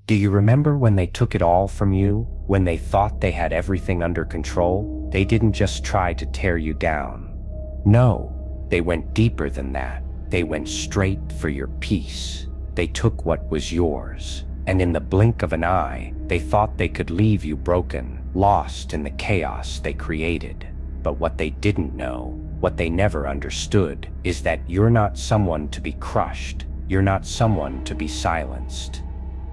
Do you remember when they took it all from you? When they thought they had everything under control? They didn't just try to tear you down. No, they went deeper than that. They went straight for your peace. They took what was yours, and in the blink of an eye, they thought they could leave you broken, lost in the chaos they created. But what they didn't know, what they never understood, is that you're not someone to be crushed. You're not someone to be silenced.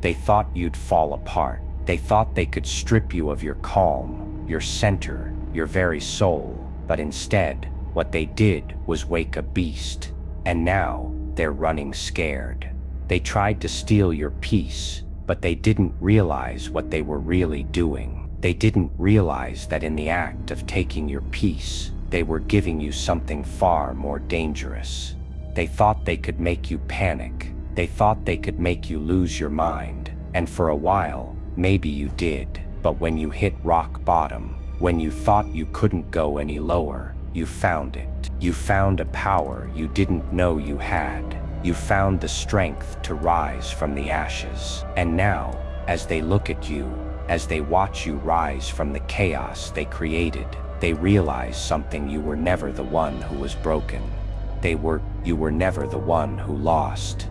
They thought you'd fall apart. They thought they could strip you of your calm, your center, your very soul. But instead, what they did was wake a beast. And now, they're running scared. They tried to steal your peace, but they didn't realize what they were really doing. They didn't realize that in the act of taking your peace, they were giving you something far more dangerous. They thought they could make you panic. They thought they could make you lose your mind. And for a while, maybe you did. But when you hit rock bottom, when you thought you couldn't go any lower, you found it. You found a power you didn't know you had. You found the strength to rise from the ashes. And now, as they look at you, as they watch you rise from the chaos they created, they realize something: you were never the one who was broken. You were never the one who lost.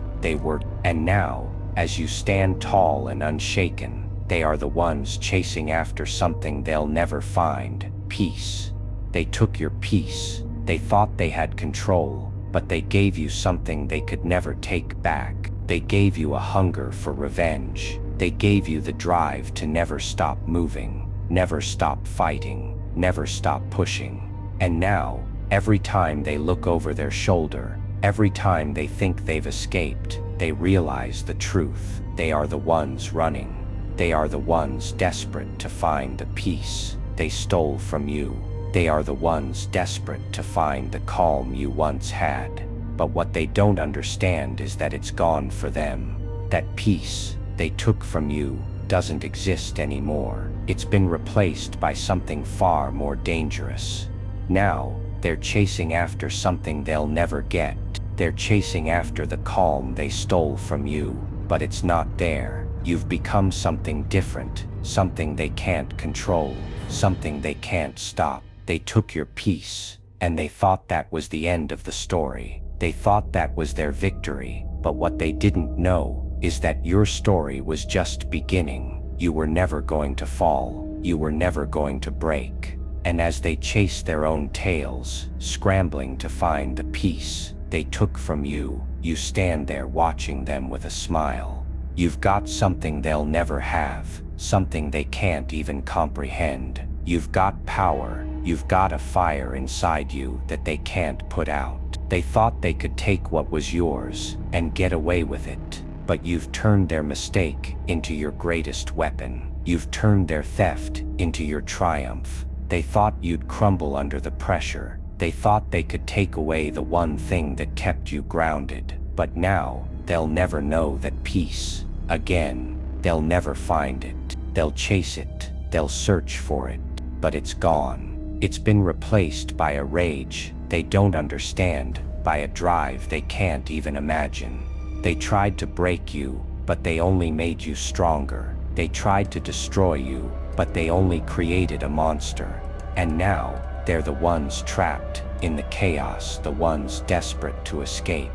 And now, as you stand tall and unshaken, they are the ones chasing after something they'll never find: peace. They took your peace. They thought they had control, but they gave you something they could never take back. They gave you a hunger for revenge. They gave you the drive to never stop moving, never stop fighting, never stop pushing. And now, every time they look over their shoulder, every time they think they've escaped, they realize the truth. They are the ones running. They are the ones desperate to find the peace they stole from you. They are the ones desperate to find the calm you once had. But what they don't understand is that it's gone for them. That peace they took from you doesn't exist anymore. It's been replaced by something far more dangerous. Now, they're chasing after something they'll never get. They're chasing after the calm they stole from you, but it's not there. You've become something different, something they can't control, something they can't stop. They took your peace, and they thought that was the end of the story. They thought that was their victory, but what they didn't know is that your story was just beginning. You were never going to fall. You were never going to break. And as they chased their own tails, scrambling to find the peace they took from you, you stand there watching them with a smile. You've got something they'll never have, something they can't even comprehend. You've got power. You've got a fire inside you that they can't put out. They thought they could take what was yours and get away with it, but you've turned their mistake into your greatest weapon. You've turned their theft into your triumph. They thought you'd crumble under the pressure. They thought they could take away the one thing that kept you grounded. But now, they'll never know that peace again. They'll never find it. They'll chase it. They'll search for it. But it's gone. It's been replaced by a rage they don't understand, by a drive they can't even imagine. They tried to break you, but they only made you stronger. They tried to destroy you, but they only created a monster. And now, they're the ones trapped in the chaos, the ones desperate to escape.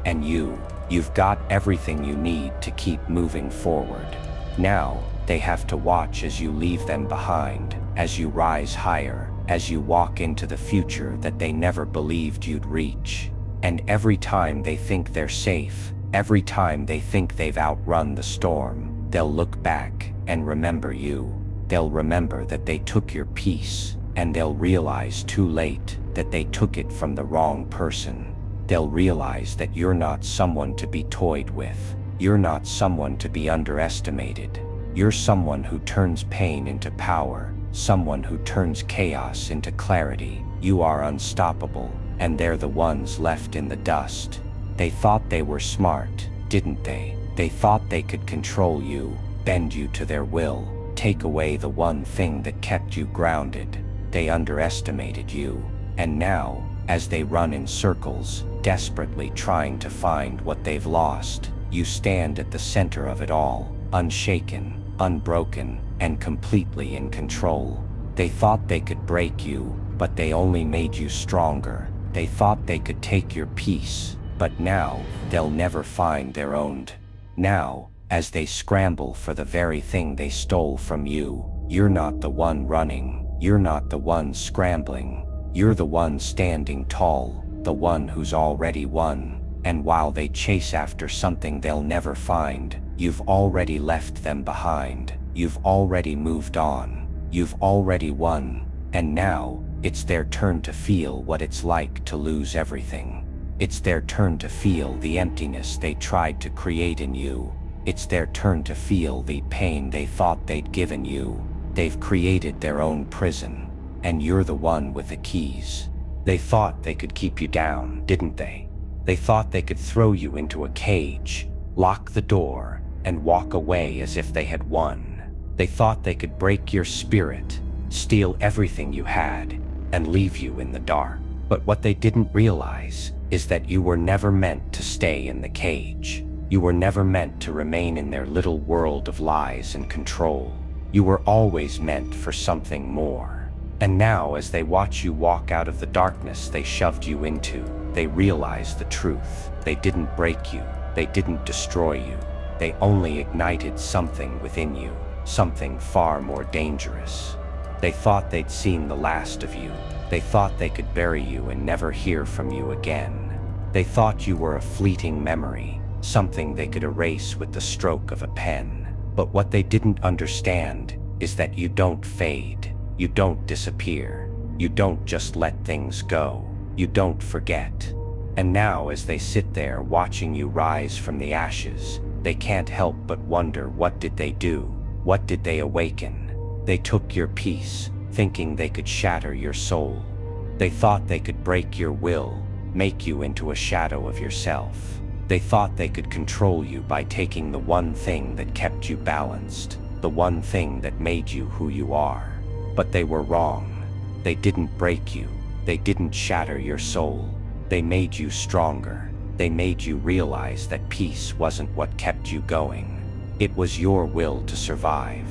And you've got everything you need to keep moving forward. Now, they have to watch as you leave them behind, as you rise higher, as you walk into the future that they never believed you'd reach. And every time they think they're safe, every time they think they've outrun the storm, they'll look back and remember you. They'll remember that they took your peace, and they'll realize too late that they took it from the wrong person. They'll realize that you're not someone to be toyed with. You're not someone to be underestimated. You're someone who turns pain into power, someone who turns chaos into clarity. You are unstoppable, and they're the ones left in the dust. They thought they were smart, didn't they? They thought they could control you, bend you to their will, take away the one thing that kept you grounded. They underestimated you. And now, as they run in circles, desperately trying to find what they've lost, you stand at the center of it all. unshaken, unbroken, and completely in control. They thought they could break you, but they only made you stronger. They thought they could take your peace, but now, they'll never find their own. Now, as they scramble for the very thing they stole from you, you're not the one running, you're not the one scrambling, you're the one standing tall, the one who's already won. And while they chase after something they'll never find, you've already left them behind, you've already moved on, you've already won, and now, it's their turn to feel what it's like to lose everything. It's their turn to feel the emptiness they tried to create in you. It's their turn to feel the pain they thought they'd given you. They've created their own prison, and you're the one with the keys. They thought they could keep you down, didn't they? They thought they could throw you into a cage, lock the door, and walk away as if they had won. They thought they could break your spirit, steal everything you had, and leave you in the dark. But what they didn't realize is that you were never meant to stay in the cage. You were never meant to remain in their little world of lies and control. You were always meant for something more. And now, as they watch you walk out of the darkness they shoved you into, they realize the truth. They didn't break you. They didn't destroy you. They only ignited something within you, something far more dangerous. They thought they'd seen the last of you. They thought they could bury you and never hear from you again. They thought you were a fleeting memory, something they could erase with the stroke of a pen. But what they didn't understand is that you don't fade. You don't disappear. You don't just let things go. You don't forget. And now, as they sit there watching you rise from the ashes, they can't help but wonder, what did they do? What did they awaken? They took your peace, thinking they could shatter your soul. They thought they could break your will, make you into a shadow of yourself. They thought they could control you by taking the one thing that kept you balanced, the one thing that made you who you are. But they were wrong. They didn't break you. They didn't shatter your soul. They made you stronger. They made you realize that peace wasn't what kept you going. It was your will to survive.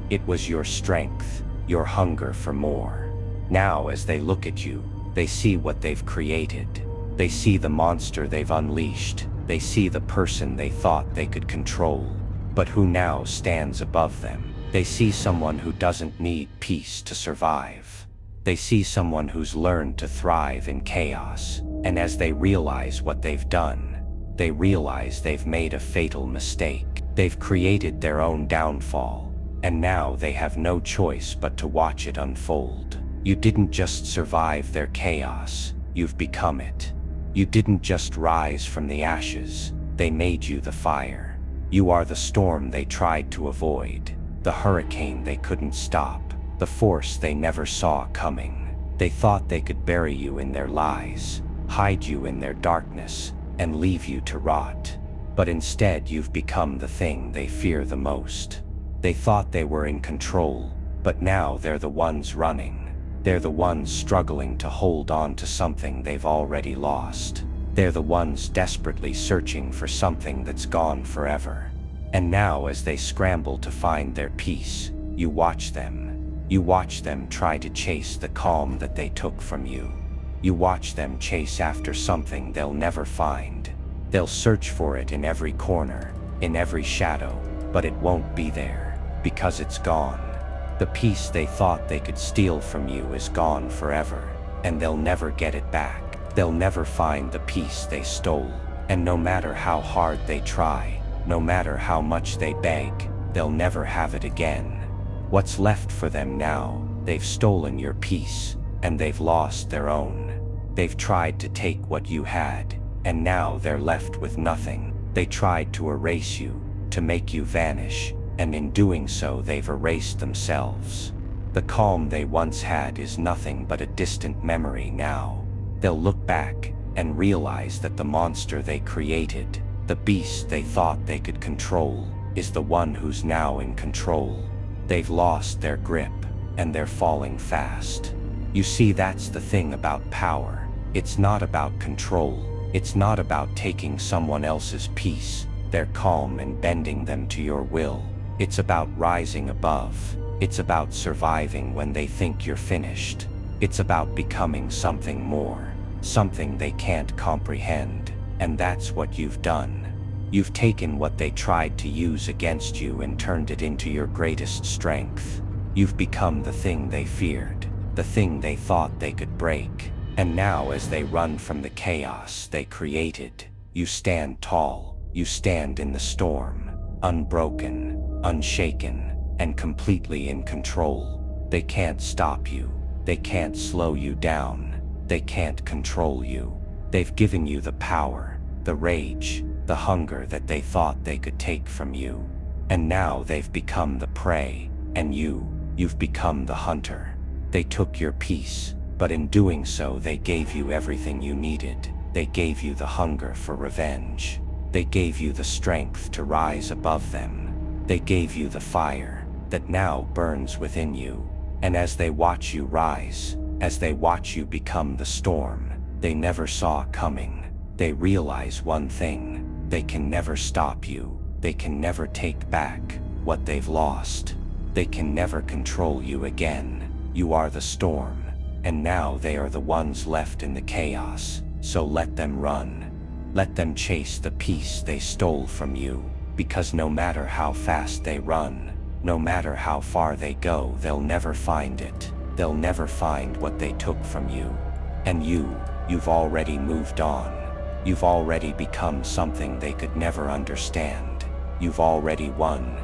It was your strength, your hunger for more. Now, as they look at you, they see what they've created. They see the monster they've unleashed. They see the person they thought they could control, but who now stands above them. They see someone who doesn't need peace to survive. They see someone who's learned to thrive in chaos. And as they realize what they've done, they realize they've made a fatal mistake. They've created their own downfall. And now they have no choice but to watch it unfold. You didn't just survive their chaos, you've become it. You didn't just rise from the ashes, they made you the fire. You are the storm they tried to avoid, the hurricane they couldn't stop, the force they never saw coming. They thought they could bury you in their lies, hide you in their darkness, and leave you to rot. But instead you've become the thing they fear the most. They thought they were in control, but now they're the ones running. They're the ones struggling to hold on to something they've already lost. They're the ones desperately searching for something that's gone forever. And now, as they scramble to find their peace, you watch them. You watch them try to chase the calm that they took from you. You watch them chase after something they'll never find. They'll search for it in every corner, in every shadow, but it won't be there. Because it's gone. The peace they thought they could steal from you is gone forever, and they'll never get it back. They'll never find the peace they stole, and no matter how hard they try, no matter how much they beg, they'll never have it again. What's left for them now? They've stolen your peace, and they've lost their own. They've tried to take what you had, and now they're left with nothing. They tried to erase you, to make you vanish, and in doing so they've erased themselves. The calm they once had is nothing but a distant memory now. They'll look back and realize that the monster they created, the beast they thought they could control, is the one who's now in control. They've lost their grip, and they're falling fast. You see, that's the thing about power. It's not about control. It's not about taking someone else's peace, their calm, and bending them to your will. It's about rising above. It's about surviving when they think you're finished. It's about becoming something more, something they can't comprehend. And that's what you've done. You've taken what they tried to use against you and turned it into your greatest strength. You've become the thing they feared, the thing they thought they could break. And now, as they run from the chaos they created, you stand tall. You stand in the storm, unbroken, unshaken, and completely in control. They can't stop you. They can't slow you down. They can't control you. They've given you the power, the rage, the hunger that they thought they could take from you. And now they've become the prey, and you've become the hunter. They took your peace, but in doing so they gave you everything you needed. They gave you the hunger for revenge. They gave you the strength to rise above them. They gave you the fire that now burns within you. And as they watch you rise, as they watch you become the storm they never saw coming, they realize one thing: they can never stop you. They can never take back what they've lost. They can never control you again. You are the storm, and now they are the ones left in the chaos. So let them run. Let them chase the peace they stole from you, because no matter how fast they run, no matter how far they go, they'll never find it. They'll never find what they took from you. And you've already moved on. You've already become something they could never understand. You've already won.